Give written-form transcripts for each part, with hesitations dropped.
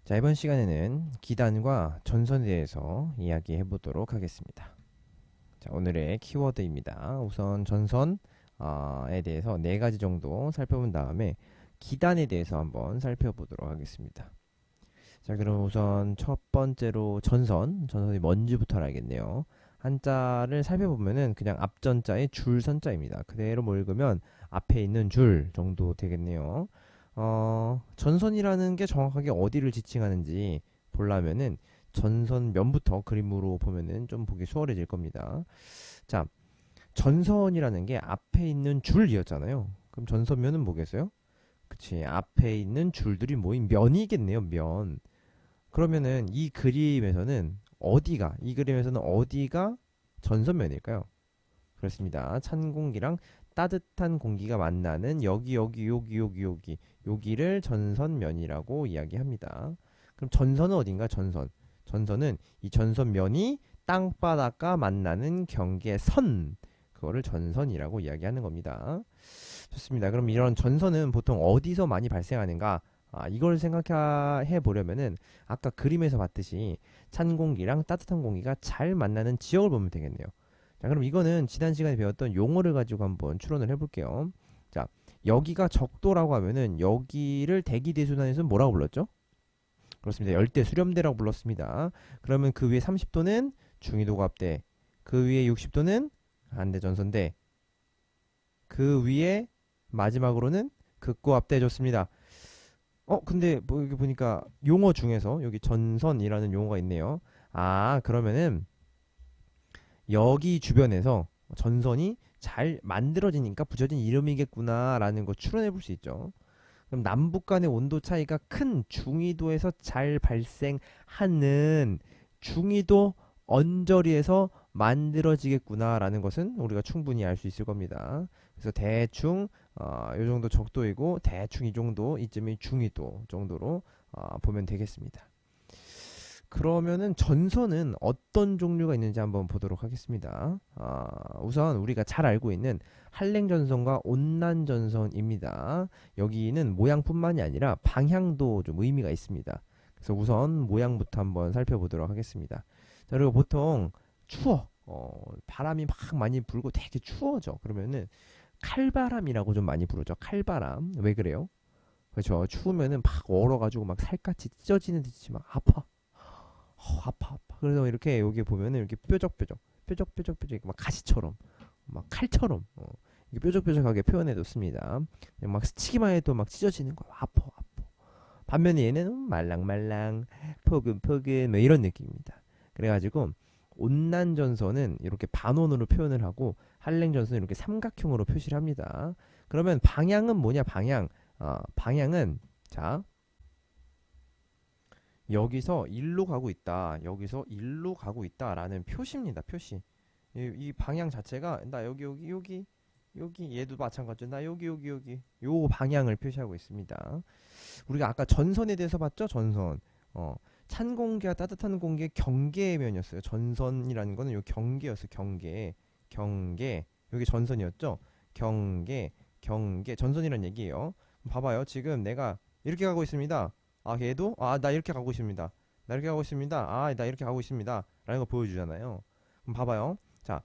자, 이번 시간에는 기단과 전선에 대해서 이야기해 보도록 하겠습니다. 자, 오늘의 키워드입니다. 우선 전선에 대해서 네 가지 정도 살펴본 다음에 기단에 대해서 한번 살펴보도록 하겠습니다. 자, 그럼 우선 첫 번째로 전선이 뭔지부터 알겠네요. 한자를 살펴보면은 그냥 앞전자의 줄선자입니다. 그대로 뭐 읽으면 앞에 있는 줄 정도 되겠네요. 전선이라는 게 정확하게 어디를 지칭하는지 보려면은 전선면부터 그림으로 보면은 좀 보기 수월해질 겁니다. 자, 전선이라는 게 앞에 있는 줄이었잖아요. 그럼 전선면은 뭐겠어요? 그치, 앞에 있는 줄들이 모인 면이겠네요, 면. 그러면은 이 그림에서는 어디가 전선면일까요? 그렇습니다. 찬 공기랑 따뜻한 공기가 만나는 여기를 전선면이라고 이야기합니다. 그럼 전선은 어딘가? 전선은 이 전선면이 땅바닥과 만나는 경계선, 그거를 전선이라고 이야기하는 겁니다. 좋습니다. 그럼 이런 전선은 보통 어디서 많이 발생하는가? 이걸 생각해 보려면은 아까 그림에서 봤듯이 찬 공기랑 따뜻한 공기가 잘 만나는 지역을 보면 되겠네요. 자, 그럼 이거는 지난 시간에 배웠던 용어를 가지고 한번 추론을 해볼게요. 자, 여기가 적도라고 하면은 여기를 대기대순환에서는 뭐라고 불렀죠? 그렇습니다. 열대 수렴대라고 불렀습니다. 그러면 그 위에 30도는 중위도갑대, 그 위에 60도는 한대전선대, 그 위에 마지막으로는 극고압대 줬습니다. 근데 뭐 여기 보니까 용어 중에서 여기 전선이라는 용어가 있네요. 그러면은 여기 주변에서 전선이 잘 만들어지니까 붙여진 이름이겠구나라는 거 추론해 볼 수 있죠. 그럼 남북 간의 온도 차이가 큰 중위도에서 잘 발생하는 중위도 언저리에서 만들어지겠구나라는 것은 우리가 충분히 알 수 있을 겁니다. 그래서 대충 요 정도 적도이고 대충 이 정도 이쯤이 중위도 정도로 보면 되겠습니다. 그러면은 전선은 어떤 종류가 있는지 한번 보도록 하겠습니다. 우선 우리가 잘 알고 있는 한랭전선과 온난전선입니다. 여기는 모양뿐만이 아니라 방향도 좀 의미가 있습니다. 그래서 우선 모양부터 한번 살펴보도록 하겠습니다. 자, 그리고 보통 추워. 바람이 막 많이 불고 되게 추워져. 그러면은 칼바람이라고 좀 많이 부르죠. 칼바람. 왜 그래요? 그렇죠. 추우면은 막 얼어가지고 막 살갗이 찢어지는 듯이 막 아파. 아파. 그래서 이렇게 여기 보면은 이렇게 뾰족뾰족 막 가시처럼, 막 칼처럼, 이게 뾰족뾰족하게 표현해뒀습니다. 막 스치기만 해도 막 찢어지는 거야. 아파. 반면에 얘는 말랑말랑, 포근포근, 뭐 이런 느낌입니다. 그래가지고 온난전선은 이렇게 반원으로 표현을 하고 한랭전선은 이렇게 삼각형으로 표시를 합니다. 그러면 방향은 뭐냐? 방향은 자 여기서 일로 가고 있다. 여기서 일로 가고 있다라는 표시입니다. 표시. 이 방향 자체가 나 여기 얘도 마찬가지죠. 나 여기 요 방향을 표시하고 있습니다. 우리가 아까 전선에 대해서 봤죠? 전선. 찬 공기와 따뜻한 공기의 경계면이었어요. 전선이라는 거는 요 경계였어요. 경계. 여기 전선이었죠? 경계. 전선이란 얘기예요. 봐봐요. 지금 내가 이렇게 가고 있습니다. 얘도 나 이렇게 가고 있습니다. 나 이렇게 가고 있습니다. 나 이렇게 가고 있습니다. 라는 거 보여주잖아요. 그럼 봐봐요. 자,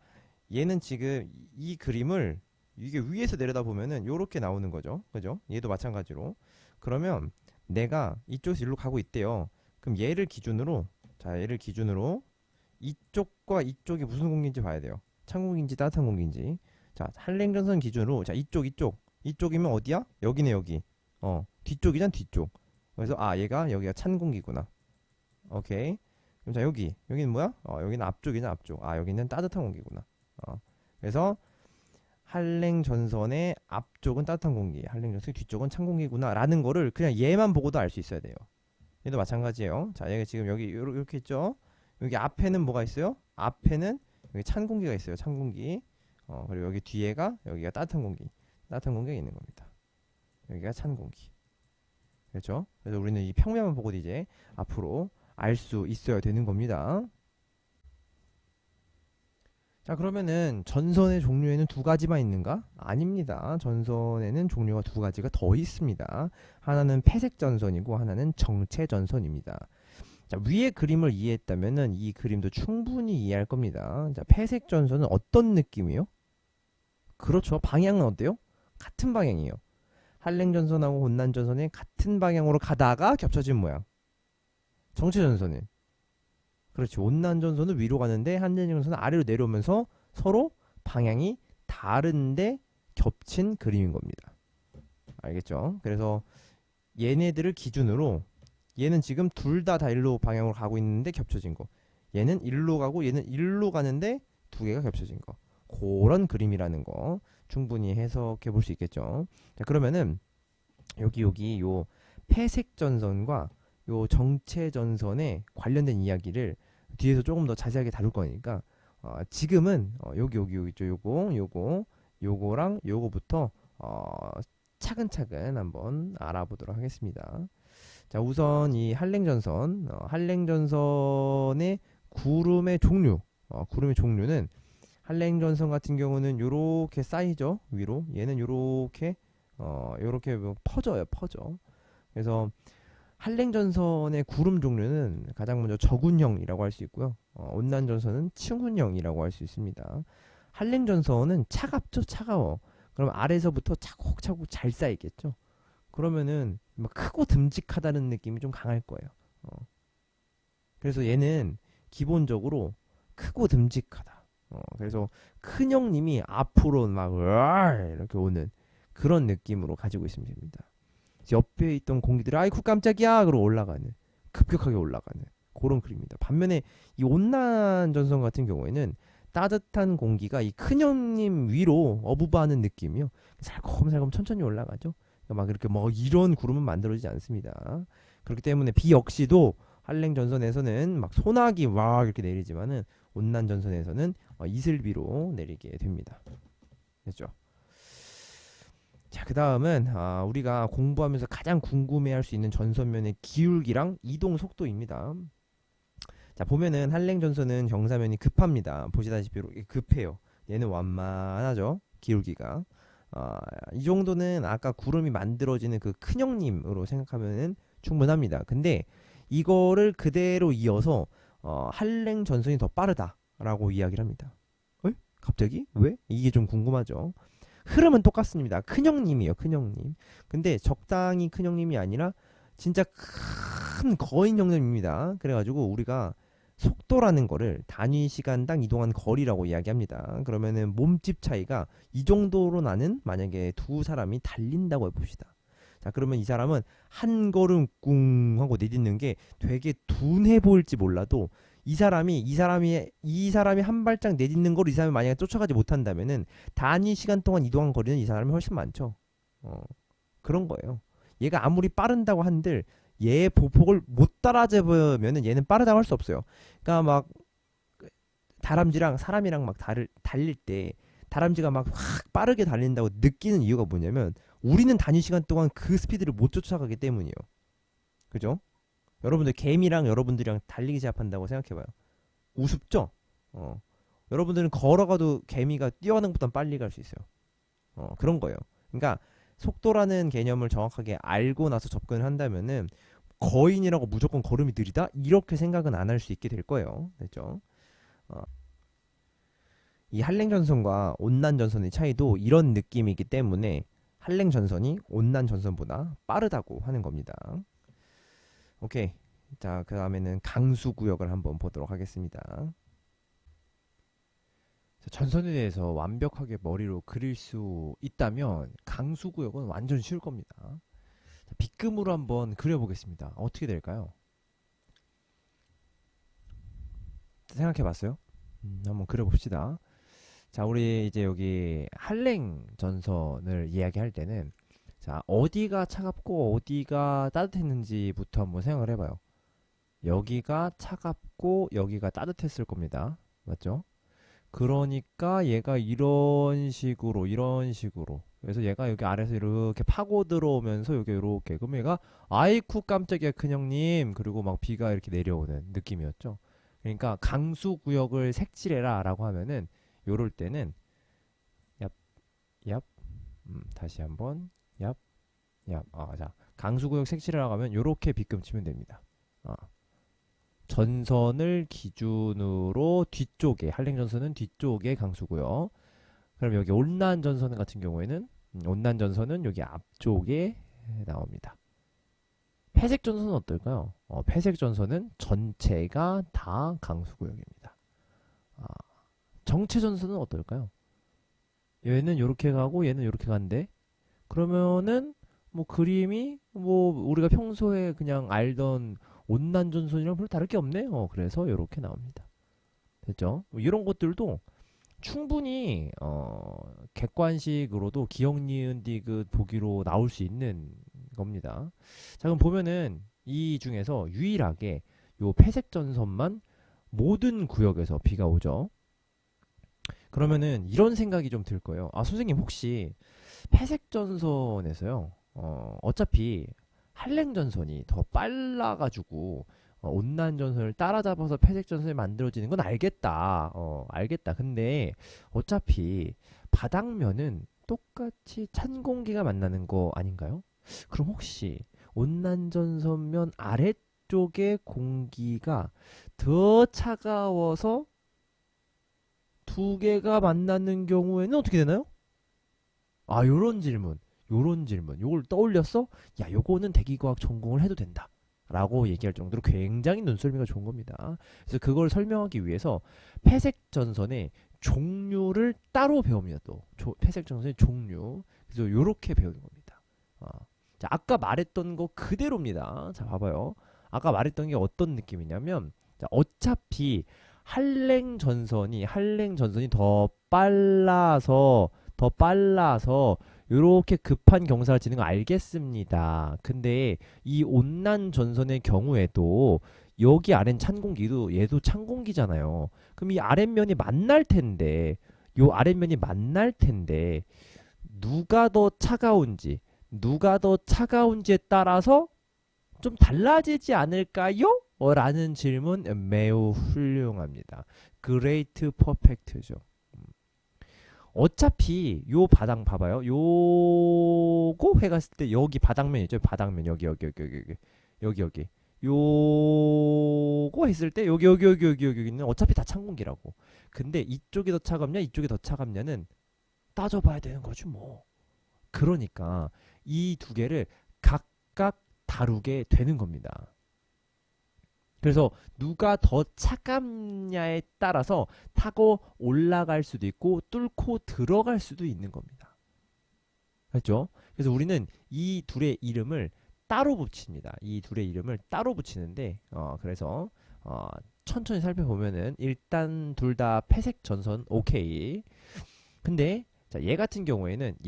얘는 지금 이 그림을 이게 위에서 내려다 보면은 요렇게 나오는 거죠. 그죠? 얘도 마찬가지로. 그러면 내가 이쪽에서 일로 가고 있대요. 그럼 얘를 기준으로 이쪽과 이쪽이 무슨 공기인지 봐야 돼요. 찬 공기인지 따뜻한 공기인지. 자, 한랭전선 기준으로 자, 이쪽이면 어디야? 여기네, 여기. 뒤쪽이잖아, 뒤쪽. 그래서 얘가 여기가 찬 공기구나. 오케이. 그럼 자, 여기는 뭐야? 여기는 앞쪽이잖아, 앞쪽. 여기는 따뜻한 공기구나. 그래서 한랭전선의 앞쪽은 따뜻한 공기, 한랭전선의 뒤쪽은 찬 공기구나라는 거를 그냥 얘만 보고도 알 수 있어야 돼요. 얘도 마찬가지예요. 자, 얘가 지금 여기 이렇게 있죠. 여기 앞에는 뭐가 있어요? 앞에는 여기 찬 공기가 있어요. 찬 공기. 그리고 여기 뒤에가 여기가 따뜻한 공기. 따뜻한 공기가 있는 겁니다. 여기가 찬 공기. 그렇죠? 그래서 우리는 이 평면만 보고도 이제 앞으로 알 수 있어야 되는 겁니다. 자, 그러면은 전선의 종류에는 두 가지만 있는가? 아닙니다. 전선에는 종류가 두 가지가 더 있습니다. 하나는 폐색 전선이고 하나는 정체 전선입니다. 자, 위의 그림을 이해했다면은 이 그림도 충분히 이해할 겁니다. 자, 폐색 전선은 어떤 느낌이요? 그렇죠. 방향은 어때요? 같은 방향이에요. 한랭 전선하고 혼란 전선이 같은 방향으로 가다가 겹쳐진 모양. 정체 전선은 그렇지. 온난 전선은 위로 가는데 한랭 전선은 아래로 내려오면서 서로 방향이 다른데 겹친 그림인 겁니다. 알겠죠? 그래서 얘네들을 기준으로 얘는 지금 둘 다 일로 방향으로 가고 있는데 겹쳐진 거. 얘는 일로 가고 얘는 일로 가는데 두 개가 겹쳐진 거. 그런 그림이라는 거 충분히 해석해 볼 수 있겠죠. 자, 그러면은 여기 요 폐색 전선과 요 정체 전선에 관련된 이야기를 뒤에서 조금 더 자세하게 다룰 거니까 지금은 여기 있죠. 요거랑 요거부터 차근차근 한번 알아보도록 하겠습니다. 자, 우선 이 한랭전선, 한랭전선의 구름의 종류는 한랭전선 같은 경우는 요렇게 쌓이죠, 위로. 얘는 요렇게 뭐 퍼져요, 퍼져. 그래서 한랭전선의 구름 종류는 가장 먼저 저군형이라고 할 수 있고요. 온난전선은 층훈형이라고 할 수 있습니다. 한랭전선은 차갑죠, 차가워. 그럼 아래서부터 차곡차곡 잘 쌓이겠죠. 그러면은 막 크고 듬직하다는 느낌이 좀 강할 거예요. 그래서 얘는 기본적으로 크고 듬직하다. 그래서 큰 형님이 앞으로 막 이렇게 오는 그런 느낌으로 가지고 있으면 됩니다. 옆에 있던 공기들이 아이쿠 깜짝이야 그러고 올라가는, 급격하게 올라가는 그런 그림입니다. 반면에 이 온난 전선 같은 경우에는 따뜻한 공기가 이 큰 형님 위로 어부바하는 느낌이요. 살금살금 천천히 올라가죠. 막 이렇게 뭐 이런 구름은 만들어지지 않습니다. 그렇기 때문에 비 역시도 한랭 전선에서는 막 소나기 막 이렇게 내리지만은 온난 전선에서는 이슬비로 내리게 됩니다. 됐죠? 자, 그 다음은 우리가 공부하면서 가장 궁금해할 수 있는 전선면의 기울기랑 이동 속도입니다. 자, 보면은 한랭 전선은 경사면이 급합니다. 보시다시피 이렇게 급해요. 얘는 완만하죠, 기울기가. 이 정도는 아까 구름이 만들어지는 그 큰형님으로 생각하면 충분합니다. 근데 이거를 그대로 이어서 한랭 전선이 더 빠르다라고 이야기를 합니다. 에? 갑자기? 왜? 이게 좀 궁금하죠. 흐름은 똑같습니다. 큰형님이에요, 큰형님. 근데 적당히 큰형님이 아니라 진짜 큰 거인 형님입니다. 그래가지고 우리가 속도라는 거를 단위 시간당 이동한 거리라고 이야기합니다. 그러면은 몸집 차이가 이 정도로 나는, 만약에 두 사람이 달린다고 해봅시다. 자, 그러면 이 사람은 한 걸음 꿍 하고 내딛는 게 되게 둔해 보일지 몰라도 이 사람이 한 발짝 내딛는 걸 이 사람이 만약에 쫓아가지 못한다면은 단위 시간 동안 이동한 거리는 이 사람이 훨씬 많죠. 그런 거예요. 얘가 아무리 빠른다고 한들 얘의 보폭을 못 따라잡으면은 얘는 빠르다고 할 수 없어요. 그러니까 막 다람쥐랑 사람이랑 막 달릴 때 다람쥐가 막 확 빠르게 달린다고 느끼는 이유가 뭐냐면 우리는 단위 시간 동안 그 스피드를 못 쫓아가기 때문이에요. 그죠? 여러분들 개미랑 여러분들이랑 달리기 시합한다고 생각해봐요. 우습죠? 여러분들은 걸어가도 개미가 뛰어가는 것보다 빨리 갈 수 있어요. 그런 거예요. 그러니까 속도라는 개념을 정확하게 알고 나서 접근을 한다면은 거인이라고 무조건 걸음이 느리다? 이렇게 생각은 안 할 수 있게 될 거예요. 됐죠? 이 한랭전선과 온난전선의 차이도 이런 느낌이기 때문에 한랭전선이 온난전선보다 빠르다고 하는 겁니다. 오케이. 자, 그 다음에는 강수구역을 한번 보도록 하겠습니다. 자, 전선에 대해서 완벽하게 머리로 그릴 수 있다면 강수구역은 완전 쉬울 겁니다. 자, 빗금으로 한번 그려보겠습니다. 어떻게 될까요? 생각해 봤어요? 한번 그려봅시다. 자, 우리 이제 여기 한랭 전선을 이야기할 때는 자, 어디가 차갑고 어디가 따뜻했는지부터 한번 생각을 해봐요. 여기가 차갑고 여기가 따뜻했을 겁니다. 맞죠? 그러니까 얘가 이런 식으로 그래서 얘가 여기 아래서 이렇게 파고 들어오면서 여기 이렇게, 그럼 얘가 아이쿠 깜짝이야 큰형님, 그리고 막 비가 이렇게 내려오는 느낌이었죠. 그러니까 강수 구역을 색칠해라 라고 하면은 요럴 때는 얍, 얍, 다시 한번 얍, 얍. 자, 강수구역 색칠을 하면 요렇게 빗금 치면 됩니다. 전선을 기준으로 뒤쪽에 한랭 전선은 뒤쪽에 강수구역. 그럼 여기 온난 전선 같은 경우에는 온난 전선은 여기 앞쪽에 나옵니다. 회색 전선은 어떨까요? 회색 전선은 전체가 다 강수구역입니다. 정체 전선은 어떨까요? 얘는 이렇게 가고 얘는 이렇게 간대. 그러면은 뭐 그림이 뭐 우리가 평소에 그냥 알던 온난 전선이랑 별로 다를 게 없네. 그래서 이렇게 나옵니다. 됐죠? 뭐 이런 것들도 충분히 객관식으로도 기억 니은 디귿 보기로 나올 수 있는 겁니다. 자, 그럼 보면은 이 중에서 유일하게 요 회색 전선만 모든 구역에서 비가 오죠. 그러면은 이런 생각이 좀 들 거예요. 선생님 혹시 회색 전선에서요, 어차피 한랭 전선이 더 빨라가지고 온난 전선을 따라잡아서 회색 전선이 만들어지는 건 알겠다. 알겠다. 근데 어차피 바닥면은 똑같이 찬 공기가 만나는 거 아닌가요? 그럼 혹시 온난 전선면 아래쪽의 공기가 더 차가워서 두 개가 만나는 경우에는 어떻게 되나요? 요런 질문. 요런 질문. 요걸 떠올렸어? 야, 요거는 대기과학 전공을 해도 된다. 라고 얘기할 정도로 굉장히 눈썰미가 좋은 겁니다. 그래서 그걸 설명하기 위해서 회색 전선의 종류를 따로 배웁니다. 또 회색 전선의 종류. 그래서 요렇게 배우는 겁니다. 자, 아까 말했던 거 그대로입니다. 자, 봐봐요. 아까 말했던 게 어떤 느낌이냐면, 자, 어차피 한랭 전선이 더 빨라서 요렇게 급한 경사를 지는 거 알겠습니다. 근데 이 온난 전선의 경우에도 여기 아래는 찬 공기도 얘도 찬 공기잖아요. 그럼 이 아랫면이 만날 텐데, 요 아랫면이 만날 텐데 누가 더 차가운지에 따라서 좀 달라지지 않을까요? 라는 질문 매우 훌륭합니다. 그레이트 퍼펙트죠. 어차피 요 바닥 봐봐요. 요거 해 갔을 때 여기 바닥면 있죠. 바닥면 여기 요거 했을 때 여기는 어차피 다 찬 공기라고. 근데 이쪽이 더 차갑냐 이쪽이 더 차갑냐는 따져봐야 되는 거지 뭐. 그러니까 이 두 개를 각각 다루게 되는 겁니다. 그래서 누가 더 차갑냐에 따라서 타고 올라갈 수도 있고 뚫고 들어갈 수도 있는 겁니다. 그렇죠? 그래서 우리는 이 둘의 이름을 따로 붙입니다. 이 둘의 이름을 따로 붙이는데 그래서 천천히 살펴보면은 일단 둘 다 회색 전선 오케이. 근데 자, 얘 같은 경우에는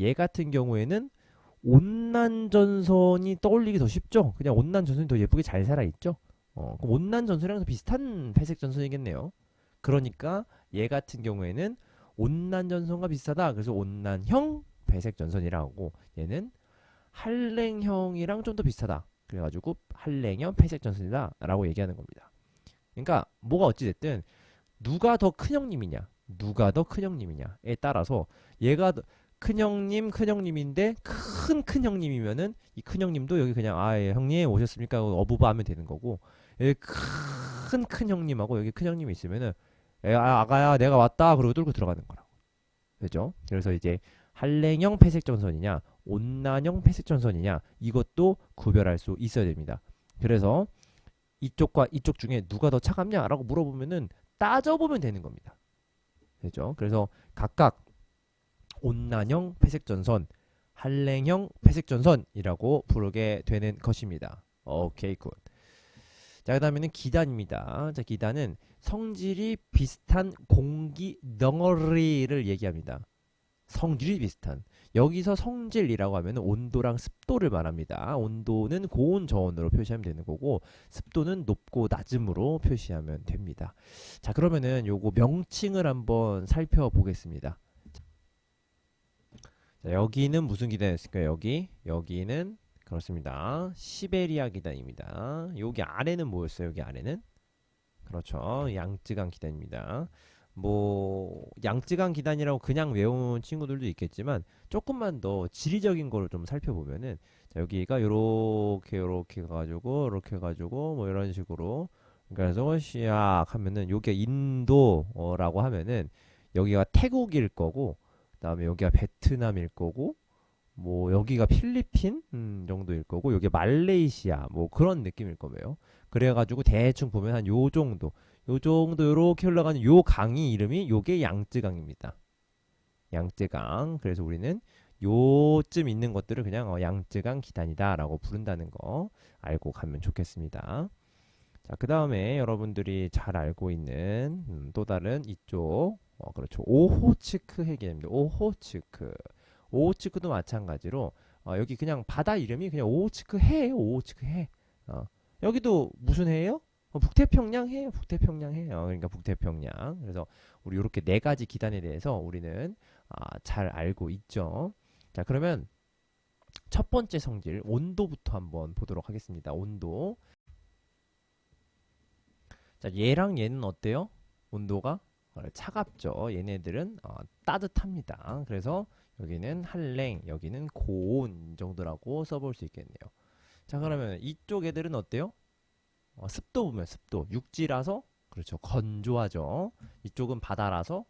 온난 전선이 떠올리기 더 쉽죠? 그냥 온난 전선이 더 예쁘게 잘 살아있죠? 그럼 온난 전선이랑 비슷한 회색 전선이겠네요. 그러니까 얘 같은 경우에는 온난 전선과 비슷하다. 그래서 온난형 회색 전선이라고 하고 얘는 한랭형이랑 좀 더 비슷하다. 그래가지고 한랭형 회색 전선이다 라고 얘기하는 겁니다. 그러니까 뭐가 어찌됐든 누가 더 큰형님이냐에 따라서 얘가 큰형님인데 큰형님이면은 이 큰형님도 여기 그냥 예, 형님 오셨습니까? 어부바 하면 되는 거고 여기 큰형님하고 여기 큰형님이 있으면은 아가야 내가 왔다 그러고 뚫고 들어가는 거라고. 그죠? 그래서 이제 한랭형 회색 전선이냐 온난형 회색 전선이냐 이것도 구별할 수 있어야 됩니다. 그래서 이쪽과 이쪽 중에 누가 더 차갑냐라고 물어보면은 따져보면 되는 겁니다. 그죠? 그래서 각각 온난형 회색 전선, 한랭형 회색 전선이라고 부르게 되는 것입니다. 오케이 굿. 자, 그다음에는 기단입니다. 자, 기단은 성질이 비슷한 공기 덩어리를 얘기합니다. 성질이 비슷한. 여기서 성질이라고 하면 온도랑 습도를 말합니다. 온도는 고온 저온으로 표시하면 되는 거고 습도는 높고 낮음으로 표시하면 됩니다. 자, 그러면은 요거 명칭을 한번 살펴보겠습니다. 자, 여기는 무슨 기단이었을까요? 여기는 그렇습니다. 시베리아 기단입니다. 여기 아래는 뭐였어요? 여기 아래는 그렇죠. 양쯔강 기단입니다. 뭐 양쯔강 기단이라고 그냥 외운 친구들도 있겠지만 조금만 더 지리적인 거를 좀 살펴보면은 자, 여기가 요렇게 가가지고 이렇게 해가지고 뭐 이런 식으로 그래서 시작하면은 요게 인도라고 하면은 여기가 태국일 거고 그다음에 여기가 베트남일 거고 뭐 여기가 필리핀 정도일 거고 여기 말레이시아 뭐 그런 느낌일 거예요. 그래가지고 대충 보면 한 요 정도 요렇게 흘러가는 요 강이 이름이 요게 양쯔강입니다. 양쯔강. 그래서 우리는 요쯤 있는 것들을 그냥 양쯔강 기단이다라고 부른다는 거 알고 가면 좋겠습니다. 자, 그 다음에 여러분들이 잘 알고 있는 또 다른 이쪽 그렇죠. 오호츠크 해계입니다. 오호츠크. 오호츠크도 마찬가지로 여기 그냥 바다 이름이 그냥 오호츠크 해예요. 오호츠크 해. 여기도 무슨 해예요? 북태평양 해요. 북태평양 해요. 그러니까 북태평양. 그래서 우리 이렇게 네 가지 기단에 대해서 우리는 잘 알고 있죠. 자, 그러면 첫 번째 성질 온도부터 한번 보도록 하겠습니다. 온도. 자, 얘랑 얘는 어때요? 온도가 차갑죠. 얘네들은 따뜻합니다. 그래서 여기는 한랭, 여기는 고온 정도라고 써볼 수 있겠네요. 자, 그러면 이쪽 애들은 어때요? 습도 보면 습도 육지라서 그렇죠. 건조하죠. 이쪽은 바다라서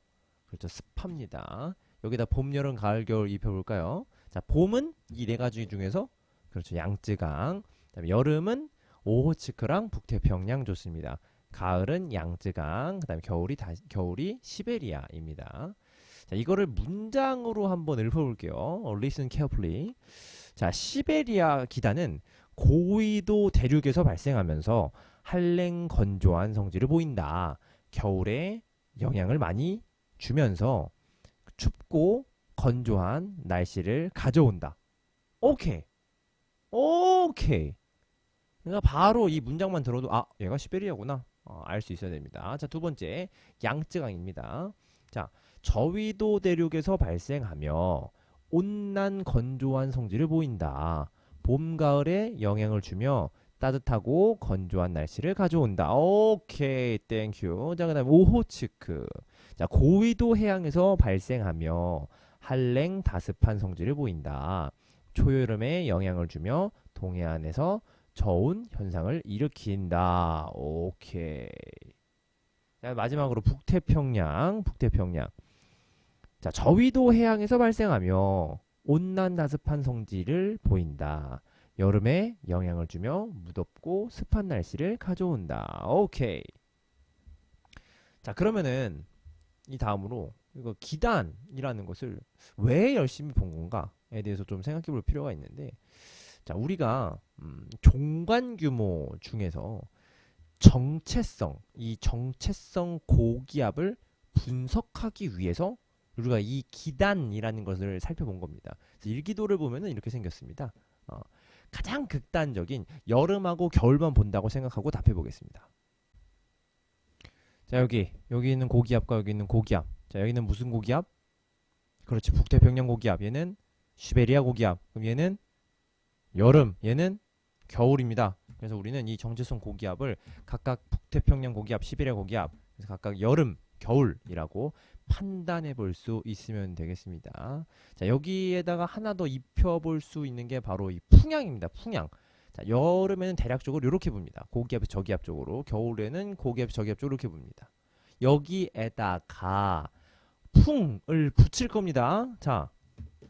그렇죠. 습합니다. 여기다 봄, 여름, 가을, 겨울 입혀볼까요? 자, 봄은 이 네 가지 중에서 그렇죠. 양쯔강. 그다음에 여름은 오호츠크랑 북태평양 좋습니다. 가을은 양쯔강. 그다음에 겨울이 시베리아입니다. 자, 이거를 문장으로 한번 읊어볼게요. Listen carefully. 자, 시베리아 기단은 고위도 대륙에서 발생하면서 한랭 건조한 성질을 보인다. 겨울에 영향을 많이 주면서 춥고 건조한 날씨를 가져온다. 오케이. 오케이. 그러니까 바로 이 문장만 들어도 얘가 시베리아구나. 알 수 있어야 됩니다. 자, 두 번째 양쯔강입니다. 자, 저위도 대륙에서 발생하며 온난 건조한 성질을 보인다. 봄, 가을에 영향을 주며 따뜻하고 건조한 날씨를 가져온다. 오케이, 땡큐. 자, 그 다음에 오호츠크. 자, 고위도 해양에서 발생하며 한랭 다습한 성질을 보인다. 초여름에 영향을 주며 동해안에서 저온 현상을 일으킨다. 오케이. 자, 마지막으로 북태평양. 자, 저위도 해양에서 발생하며 온난 다습한 성질을 보인다. 여름에 영향을 주며 무덥고 습한 날씨를 가져온다. 오케이. 자, 그러면은 이 다음으로 이거 기단이라는 것을 왜 열심히 본 건가에 대해서 좀 생각해 볼 필요가 있는데, 자, 우리가 종관 규모 중에서 이 정체성 고기압을 분석하기 위해서 우리가 이 기단이라는 것을 살펴본 겁니다. 그래서 일기도를 보면은 이렇게 생겼습니다. 가장 극단적인 여름하고 겨울만 본다고 생각하고 답해 보겠습니다. 자, 여기 있는 고기압과 여기 있는 고기압. 자, 여기는 무슨 고기압? 그렇지, 북태평양 고기압. 얘는 시베리아 고기압. 그럼 얘는 여름, 얘는 겨울입니다. 그래서 우리는 이 정체성 고기압을 각각 북태평양 고기압, 시베리아 고기압, 그래서 각각 여름, 겨울이라고 판단해 볼 수 있으면 되겠습니다. 자, 여기에다가 하나 더 입혀볼 수 있는 게 바로 이 풍향입니다. 풍향. 자, 여름에는 대략적으로 이렇게 봅니다. 고기압에서 저기압 쪽으로. 겨울에는 고기압에서 저기압 쪽으로 이렇게 봅니다. 여기에다가 풍을 붙일 겁니다. 자,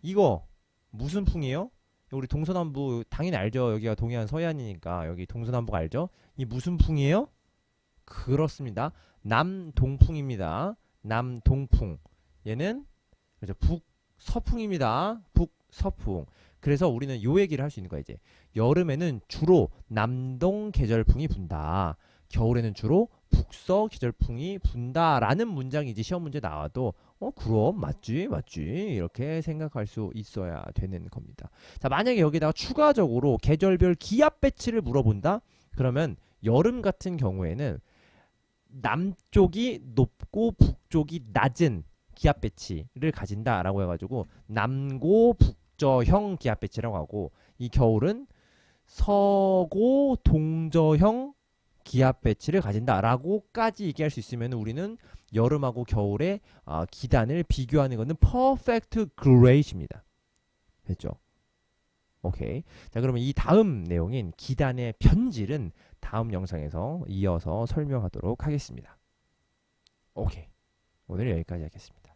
이거 무슨 풍이에요? 우리 동서남북 당연히 알죠. 여기가 동해안 서해안이니까 여기 동서남북 알죠? 이 무슨 풍이에요? 그렇습니다. 남동풍입니다. 남동풍. 얘는 그렇죠. 북서풍입니다. 북서풍. 그래서 우리는 요 얘기를 할 수 있는 거야 이제. 여름에는 주로 남동 계절풍이 분다. 겨울에는 주로 북서 계절풍이 분다라는 문장이 이제 시험 문제 나와도 그럼 맞지 이렇게 생각할 수 있어야 되는 겁니다. 자, 만약에 여기다가 추가적으로 계절별 기압 배치를 물어본다. 그러면 여름 같은 경우에는 남쪽이 높고 북쪽이 낮은 기압 배치를 가진다라고 해가지고 남고 북저형 기압 배치라고 하고, 이 겨울은 서고 동저형 기압 배치를 가진다라고까지 얘기할 수 있으면 우리는 여름하고 겨울에 기단을 비교하는 것은 perfect great입니다. 됐죠? 오케이. 자, 그러면 이 다음 내용인 기단의 편질은 다음 영상에서 이어서 설명하도록 하겠습니다. 오케이. 오늘 여기까지 하겠습니다.